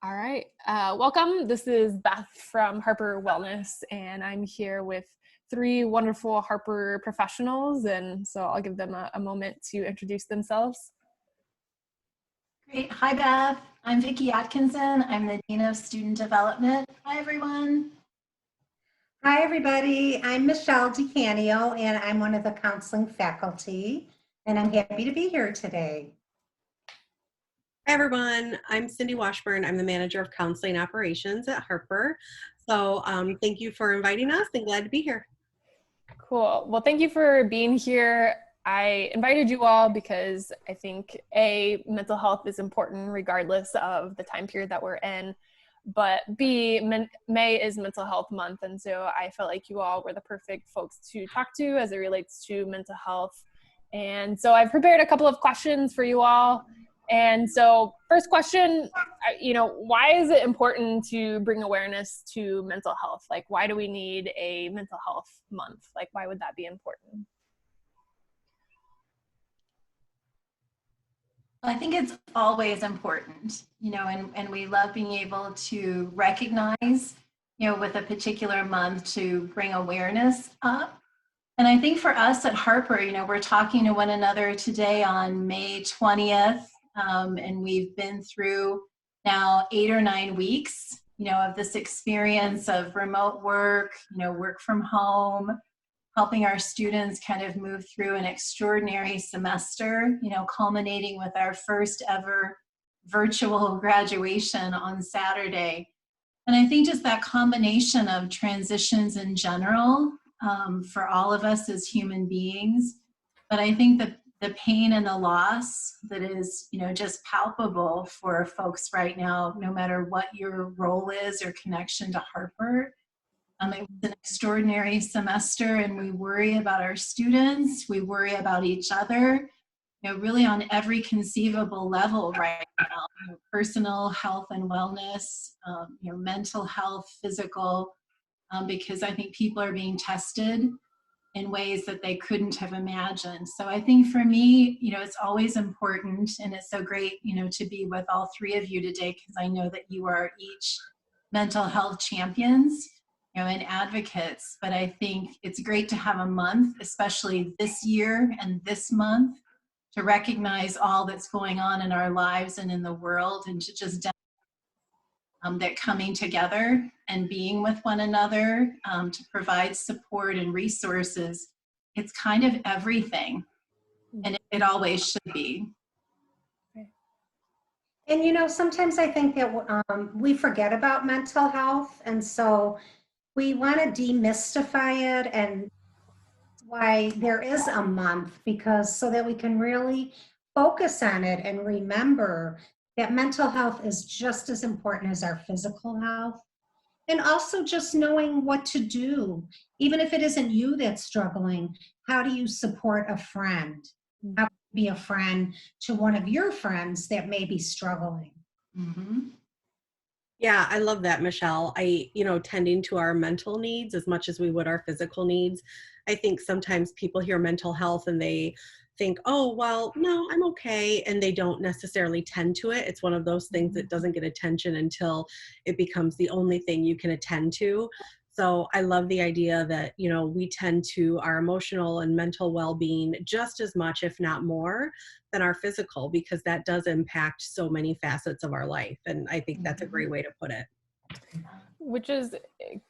All right. Welcome. This is Beth from Harper Wellness, and I'm here with three wonderful Harper professionals. And so I'll give them a moment to introduce themselves. Great. Hi, Beth. I'm Vicki Atkinson. I'm the Dean of Student Development. Hi, everyone. Hi, everybody. I'm Michelle DeCanio, and I'm one of the counseling faculty, and I'm happy to be here today. Hi everyone, I'm Cindy Washburn. I'm the Manager of Counseling Operations at Harper. So thank you for inviting us and glad to be here. Cool. Well, thank you for being here. I invited you all because I think mental health is important regardless of the time period that we're in, but B, May is Mental Health Month, and so I felt like you all were the perfect folks to talk to as it relates to mental health. And so I've prepared a couple of questions for you all. And so first question, why is it important to bring awareness to mental health? Like, why do we need a mental health month? Like, why would that be important? I think it's always important, and we love being able to recognize, with a particular month to bring awareness up. And I think for us at Harper, we're talking to one another today on May 20th. And we've been through now 8 or 9 weeks, of this experience of remote work, work from home, helping our students kind of move through an extraordinary semester, culminating with our first ever virtual graduation on Saturday. And I think just that combination of transitions in general, for all of us as human beings, but I think that the pain and the loss that is, just palpable for folks right now, no matter what your role is or connection to Harper. It was an extraordinary semester, and we worry about our students, we worry about each other, really on every conceivable level right now, personal health and wellness, mental health, physical, because I think people are being tested in ways that they couldn't have imagined. So I think for me, it's always important, and it's so great, to be with all three of you today, because I know that you are each mental health champions, and advocates. But I think it's great to have a month, especially this year and this month, to recognize all that's going on in our lives and in the world, and to just that coming together and being with one another to provide support and resources, it's kind of everything, and it always should be. And sometimes I think that we forget about mental health, and so we want to demystify it, and why there is a month, because so that we can really focus on it and remember that mental health is just as important as our physical health. And also just knowing what to do, even if it isn't you that's struggling. How do you support a friend? How can you be a friend to one of your friends that may be struggling? Mm-hmm. Yeah, I love that, Michelle. Tending to our mental needs as much as we would our physical needs. I think sometimes people hear mental health and they think, oh, well, no, I'm okay. And they don't necessarily tend to it. It's one of those things that doesn't get attention until it becomes the only thing you can attend to. So I love the idea that, we tend to our emotional and mental well-being just as much, if not more, than our physical, because that does impact so many facets of our life. And I think that's a great way to put it. Which is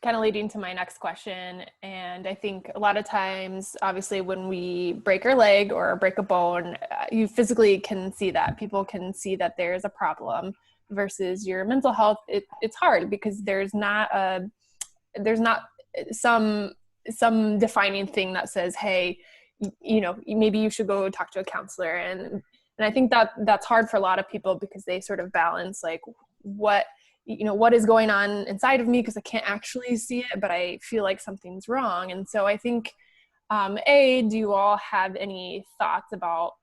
kind of leading to my next question. And I think a lot of times, obviously, when we break our leg or break a bone, you physically can see that. People can see that there's a problem, versus your mental health. It's hard because there's not some defining thing that says, hey, maybe you should go talk to a counselor. And I think that's hard for a lot of people, because they sort of balance like what is going on inside of me, because I can't actually see it, but I feel like something's wrong. And so I think, do you all have any thoughts about,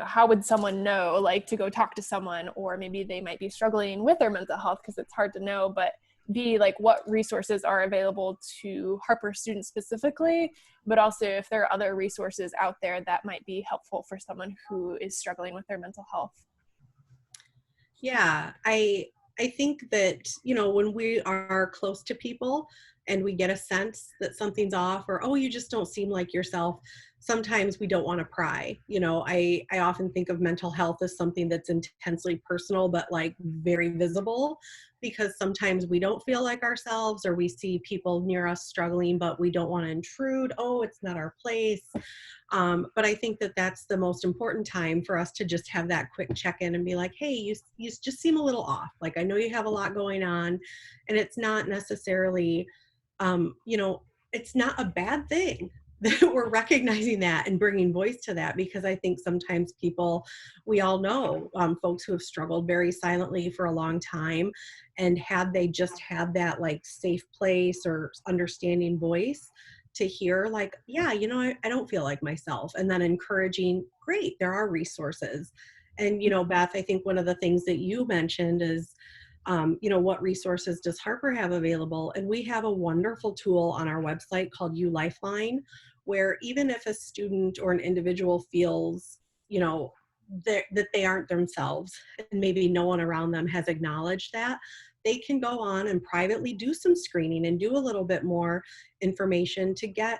how would someone know, like, to go talk to someone, or maybe they might be struggling with their mental health because it's hard to know, but B, like, what resources are available to Harper students specifically, but also if there are other resources out there that might be helpful for someone who is struggling with their mental health? Yeah, I think that, you know, when we are close to people and we get a sense that something's off, or oh, you just don't seem like yourself, sometimes we don't want to pry. You know, I often think of mental health as something that's intensely personal but like very visible, because sometimes we don't feel like ourselves, or we see people near us struggling but we don't want to intrude. Oh, it's not our place. But I think that that's the most important time for us to just have that quick check-in and be like, hey, you just seem a little off. Like, I know you have a lot going on, and it's not necessarily, you know, it's not a bad thing that we're recognizing that and bringing voice to that, because I think sometimes people, we all know folks who have struggled very silently for a long time, and had they just had that like safe place or understanding voice to hear like, yeah, you know, I don't feel like myself, and then encouraging, great, there are resources. And you know, Beth, I think one of the things that you mentioned is, you know, what resources does Harper have available? And we have a wonderful tool on our website called U Lifeline, where even if a student or an individual feels, you know, that they aren't themselves, and maybe no one around them has acknowledged that, they can go on and privately do some screening and do a little bit more information to get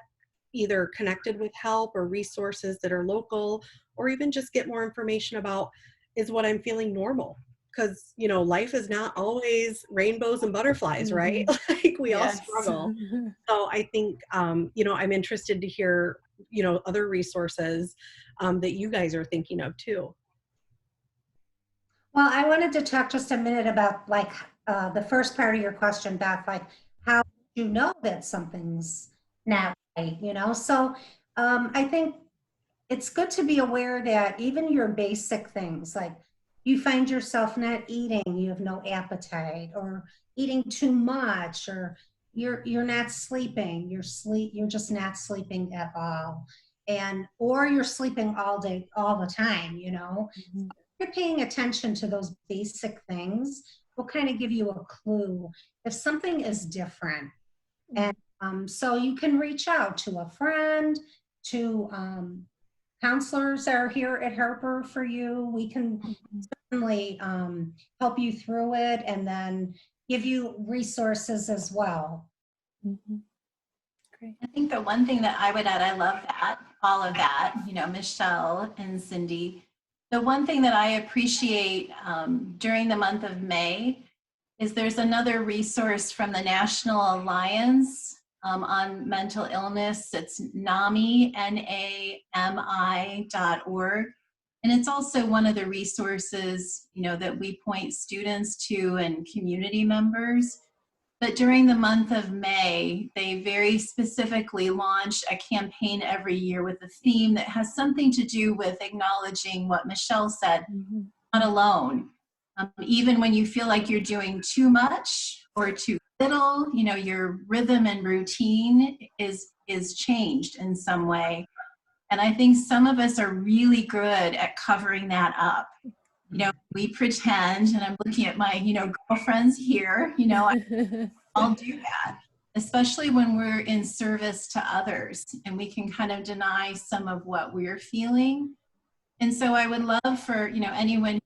either connected with help or resources that are local, or even just get more information about, is what I'm feeling normal? Because you know, life is not always rainbows and butterflies, right? Like, we all Yes. struggle. So I think, you know, I'm interested to hear, you know, other resources that you guys are thinking of too. Well, I wanted to talk just a minute about like the first part of your question, Beth, like how do you know that something's not right, you know? So I think it's good to be aware that even your basic things, like you find yourself not eating, you have no appetite, or eating too much, or you're not sleeping, you're just not sleeping at all. And or you're sleeping all day, all the time, you know. Mhm. You're paying attention to those basic things will kind of give you a clue if something is different. And so you can reach out to a friend, to counselors are here at Harper for you. We can Mhm. certainly help you through it and then give you resources as well. Mhm. Great. I think the one thing that I would add, I love that, all of that, you know, Michelle and Cindy. The one thing that I appreciate during the month of May is there's another resource from the National Alliance on Mental Illness. It's NAMI, NAMI.org. And it's also one of the resources, you know, that we point students to and community members. But during the month of May, they very specifically launch a campaign every year with a theme that has something to do with acknowledging what Michelle said, Mhm. not alone. Even when you feel like you're doing too much or too little, you know, your rhythm and routine is changed in some way. And I think some of us are really good at covering that up. You know, we pretend, and I'm looking at my, you know, girlfriends here, you know, I'll do that, especially when we're in service to others and we can kind of deny some of what we're feeling. And so I would love for, you know, anyone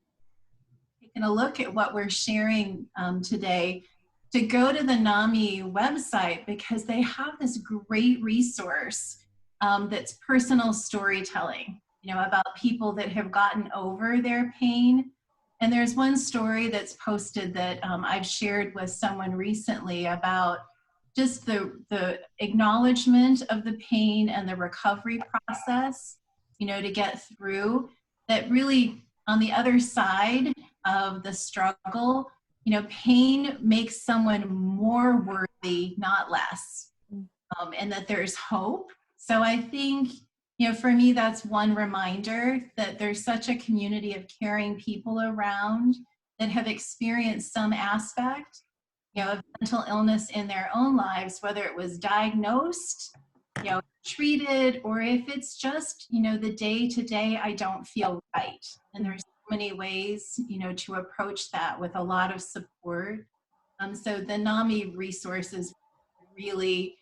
taking a look at what we're sharing today to go to the NAMI website, because they have this great resource that's personal storytelling, you know, about people that have gotten over their pain. And there's one story that's posted that I've shared with someone recently about just the acknowledgement of the pain and the recovery process, you know, to get through that. Really, on the other side of the struggle, you know, pain makes someone more worthy, not less, and that there's hope. So I think, you know, for me, that's one reminder that there's such a community of caring people around that have experienced some aspect, you know, of mental illness in their own lives, whether it was diagnosed, you know, treated, or if it's just, you know, the day to day, I don't feel right. And there's so many ways, you know, to approach that with a lot of support. So the NAMI resources really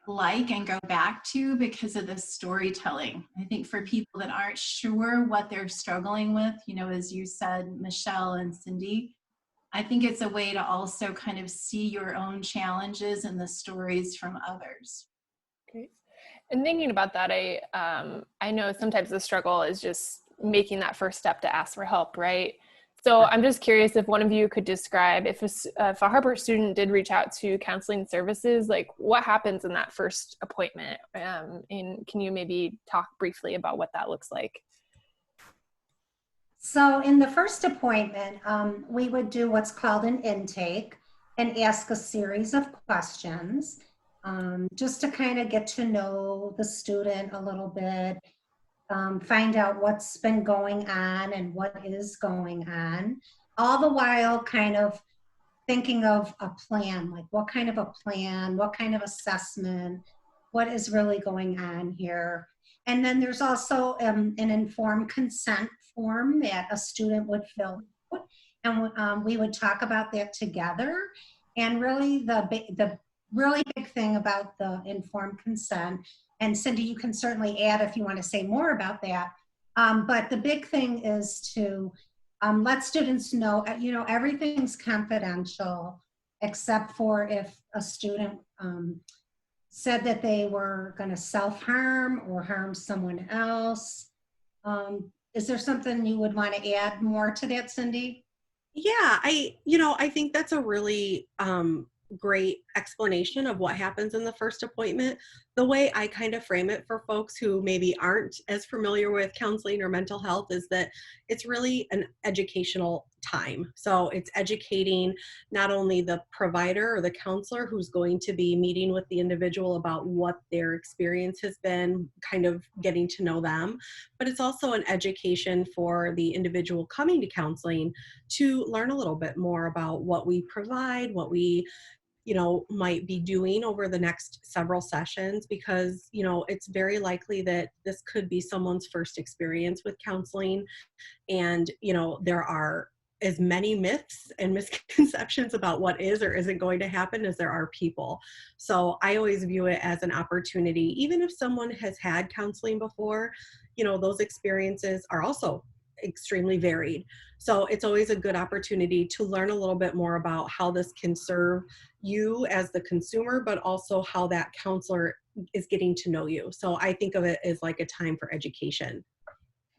like and go back to because of the storytelling. I think for people that aren't sure what they're struggling with, as you said, Michelle and Cindy, I think it's a way to also kind of see your own challenges and the stories from others. Great. And thinking about that, I know sometimes the struggle is just making that first step to ask for help, right? So I'm just curious if one of you could describe if a Harper student did reach out to counseling services, like what happens in that first appointment? And can you maybe talk briefly about what that looks like? So in the first appointment, we would do what's called an intake and ask a series of questions, just to kind of get to know the student a little bit, find out what's been going on and what is going on, all the while kind of thinking of a plan, like what kind of a plan, what kind of assessment, what is really going on here. And then there's also an informed consent form that a student would fill out, and we would talk about that together. And really the really big thing about the informed consent, and Cindy, you can certainly add if you want to say more about that, but the big thing is to let students know, everything's confidential except for if a student said that they were going to self-harm or harm someone else. Is there something you would want to add more to that, Cindy? Yeah, I think that's a really great explanation of what happens in the first appointment. The way I kind of frame it for folks who maybe aren't as familiar with counseling or mental health is that it's really an educational time. So it's educating not only the provider or the counselor who's going to be meeting with the individual about what their experience has been, kind of getting to know them, but it's also an education for the individual coming to counseling to learn a little bit more about what we provide, what we might be doing over the next several sessions, because, it's very likely that this could be someone's first experience with counseling. And, there are as many myths and misconceptions about what is or isn't going to happen as there are people. So I always view it as an opportunity, even if someone has had counseling before, those experiences are also extremely varied. So it's always a good opportunity to learn a little bit more about how this can serve you as the consumer, but also how that counselor is getting to know you. So I think of it as like a time for education.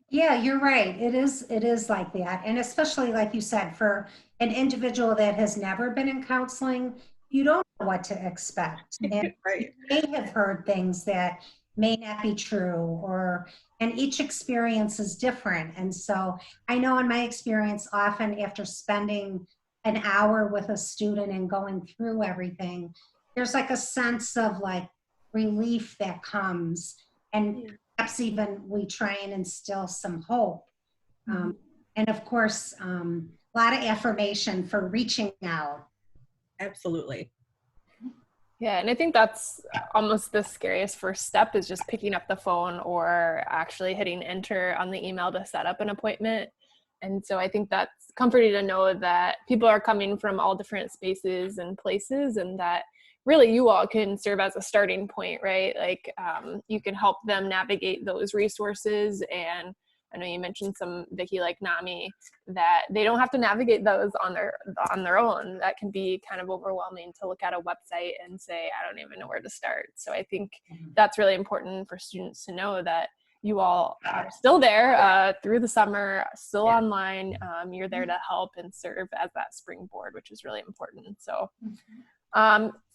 Yeah, you're right. It is like that. And especially like you said, for an individual that has never been in counseling, you don't know what to expect. And Right. you may have heard things that may not be true, and each experience is different. And so I know in my experience, often after spending an hour with a student and going through everything, there's like a sense of like relief that comes. And perhaps even we try and instill some hope. And of course, a lot of affirmation for reaching out. Absolutely. Yeah, and I think that's almost the scariest first step, is just picking up the phone or actually hitting enter on the email to set up an appointment. And so I think that's comforting to know that people are coming from all different spaces and places, and that really you all can serve as a starting point, right? Like you can help them navigate those resources. And I know you mentioned some Vicky like NAMI, that they don't have to navigate those on their own. That can be kind of overwhelming to look at a website and say, I don't even know where to start. So I think that's really important for students to know, that you all are still there through the summer, still online. You're there to help and serve as that springboard, which is really important. So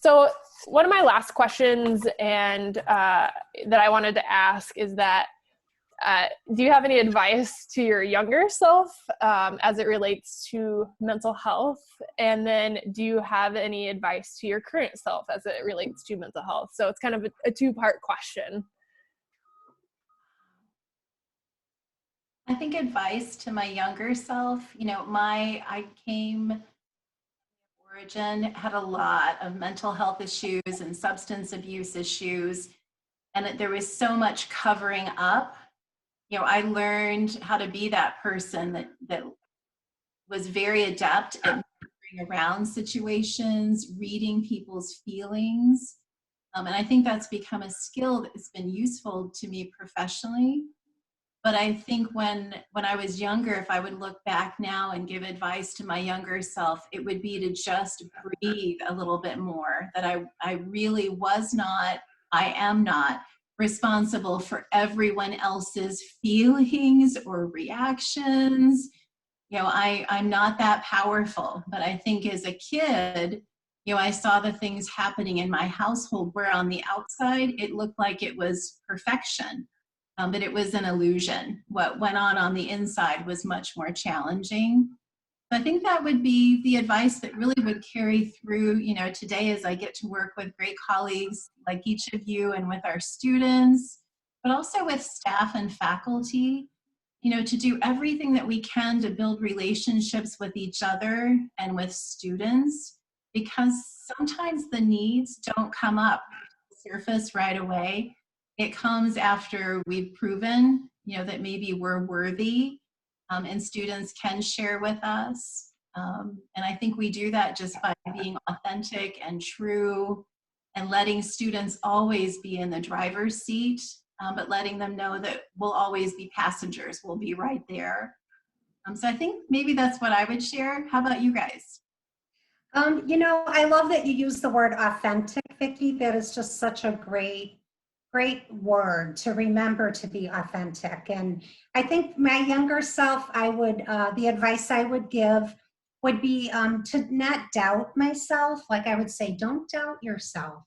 so one of my last questions and that I wanted to ask is that do you have any advice to your younger self as it relates to mental health? And then do you have any advice to your current self as it relates to mental health? So it's kind of a two-part question. I think advice to my younger self, I came origin, had a lot of mental health issues and substance abuse issues, and that there was so much covering up. I learned how to be that person that was very adept at moving around situations, reading people's feelings, And I think that's become a skill that's been useful to me professionally. But I think when I was younger, if I would look back now and give advice to my younger self, it would be to just breathe a little bit more, that I really was not, I am not responsible for everyone else's feelings or reactions. I'm not that powerful. But I think as a kid, I saw the things happening in my household where on the outside it looked like it was perfection, but it was an illusion. What went on the inside was much more challenging. So I think that would be the advice that really would carry through, today, as I get to work with great colleagues like each of you and with our students, but also with staff and faculty, to do everything that we can to build relationships with each other and with students, because sometimes the needs don't come up surface right away. It comes after we've proven, that maybe we're worthy, and students can share with us. And I think we do that just by being authentic and true, and letting students always be in the driver's seat, but letting them know that we'll always be passengers. We'll be right there. So I think maybe that's what I would share. How about you guys? I love that you use the word authentic, Vicki. That is just such a great word to remember, to be authentic. And I think my younger self, the advice I would give would be to not doubt myself. Like I would say, don't doubt yourself.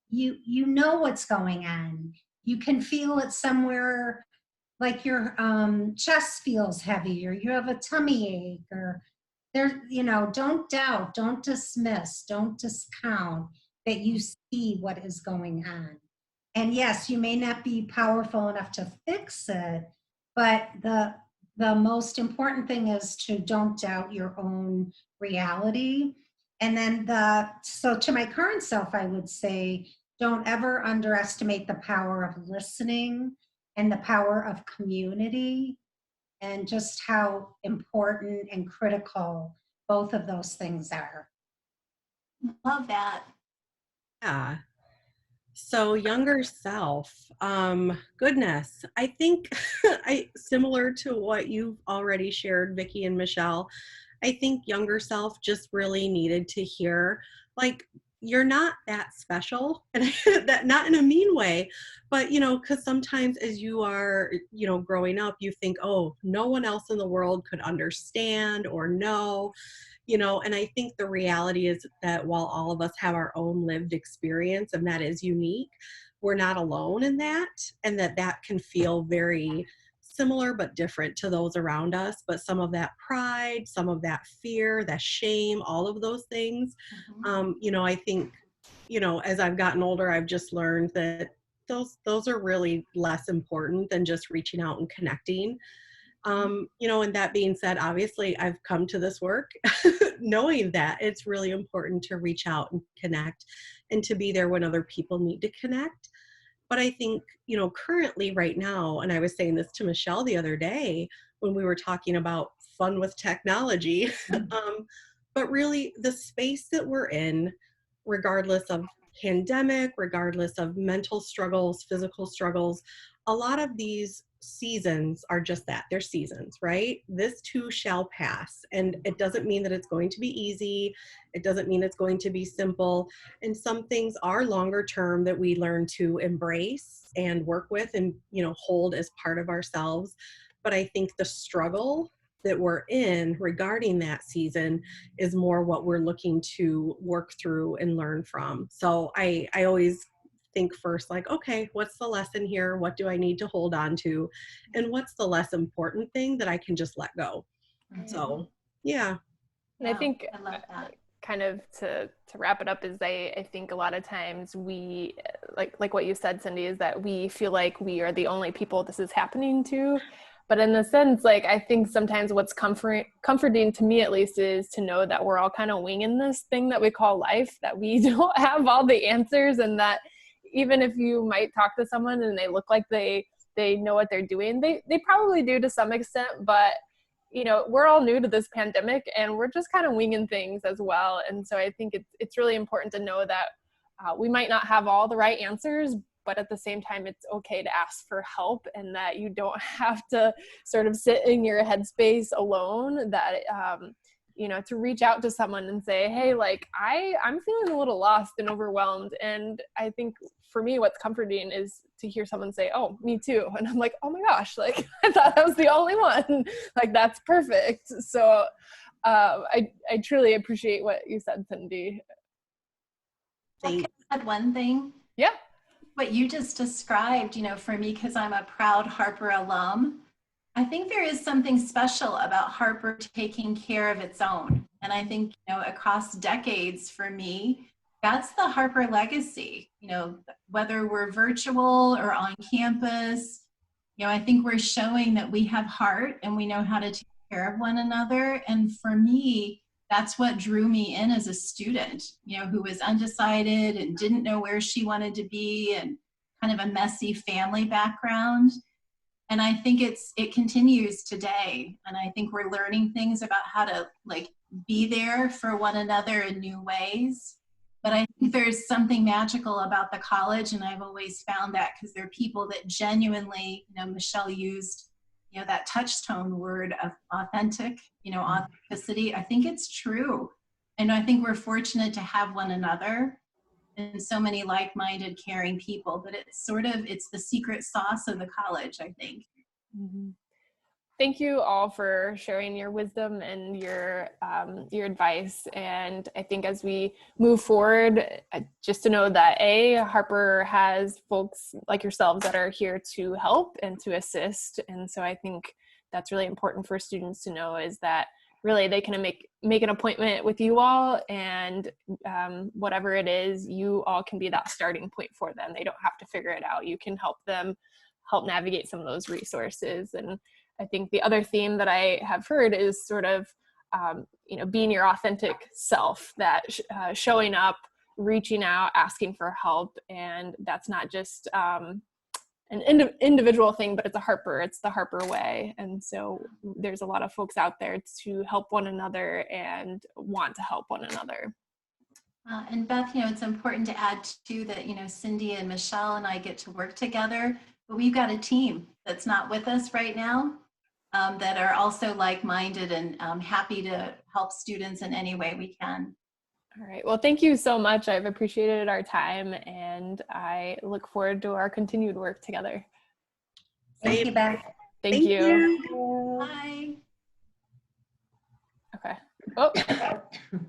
You know what's going on. You can feel it somewhere, like your chest feels heavy, or you have a tummy ache, or don't doubt, don't dismiss, don't discount that you see what is going on. And yes, you may not be powerful enough to fix it, but the most important thing is to don't doubt your own reality. And then so to my current self, I would say, don't ever underestimate the power of listening and the power of community, and just how important and critical both of those things are. Love that. Yeah. So younger self, goodness, I think similar to what you've already shared, Vicki and Michelle, I think younger self just really needed to hear, like, you're not that special, and that not in a mean way, but, because sometimes as you are, growing up, you think, oh, no one else in the world could understand or know. And I think the reality is that while all of us have our own lived experience, and that is unique, we're not alone in that, and that can feel very similar but different to those around us. But some of that pride, some of that fear, that shame, all of those things, I think, as I've gotten older, I've just learned that those are really less important than just reaching out and connecting. And that being said, obviously I've come to this work knowing that it's really important to reach out and connect, and to be there when other people need to connect. But I think, currently right now, and I was saying this to Michelle the other day when we were talking about fun with technology, but really the space that we're in, regardless of pandemic, regardless of mental struggles, physical struggles, a lot of these seasons are just that. They're seasons, right? This too shall pass. And it doesn't mean that it's going to be easy. It doesn't mean it's going to be simple. And some things are longer term that we learn to embrace and work with and, hold as part of ourselves. But I think the struggle that we're in regarding that season is more what we're looking to work through and learn from. So I always think first, like, okay, what's the lesson here? What do I need to hold on to? And what's the less important thing that I can just let go? Mm-hmm. So, yeah. And I think I love that. Kind of to wrap it up is I think a lot of times we, like what you said, Cindy, is that we feel like we are the only people this is happening to. But in the sense, I think sometimes what's comforting to me, at least, is to know that we're all kind of winging this thing that we call life, that we don't have all the answers, and that even if you might talk to someone and they look like they know what they're doing, they probably do to some extent, but we're all new to this pandemic and we're just kind of winging things as well. And so I think it's really important to know that we might not have all the right answers, but at the same time, it's okay to ask for help, and that you don't have to sort of sit in your headspace alone, that, you know, to reach out to someone and say, hey, like, I'm feeling a little lost and overwhelmed. And I think for me, what's comforting is to hear someone say, oh, me too. And I'm like, oh my gosh, like, I thought I was the only one. Like, that's perfect. So I truly appreciate what you said, Cindy. Can I add one thing? Yeah. What you just described, you know, for me, because I'm a proud Harper alum, I think there is something special about Harper taking care of its own. And I think, you know, across decades for me, that's the Harper legacy. You know, whether we're virtual or on campus, you know, I think we're showing that we have heart and we know how to take care of one another. And for me, that's what drew me in as a student, you know, who was undecided and didn't know where she wanted to be, and kind of a messy family background. And I think it continues today. And I think we're learning things about how to, like, be there for one another in new ways. But I think there's something magical about the college, and I've always found that, because there are people that genuinely, you know, Michelle used, you know, that touchstone word of authentic, you know, authenticity. I think it's true. And I think we're fortunate to have one another and so many like-minded, caring people, but it's the secret sauce of the college, I think. Mm-hmm. Thank you all for sharing your wisdom and your advice. And I think as we move forward, just to know that Harper has folks like yourselves that are here to help and to assist. And so I think that's really important for students to know, is that really they can make an appointment with you all, and whatever it is, you all can be that starting point for them. They don't have to figure it out. You can help them navigate some of those resources. And I think the other theme that I have heard is sort of, you know, being your authentic self, that showing up, reaching out, asking for help. And that's not just an individual thing, but it's the Harper way. And so there's a lot of folks out there to help one another and want to help one another. And Beth, you know, it's important to add too that, you know, Cindy and Michelle and I get to work together, but we've got a team that's not with us right now, that are also like-minded and happy to help students in any way we can. All right. Well, thank you so much. I've appreciated our time, and I look forward to our continued work together. Thank you, Beth. Thank you. Bye. Okay. Oh.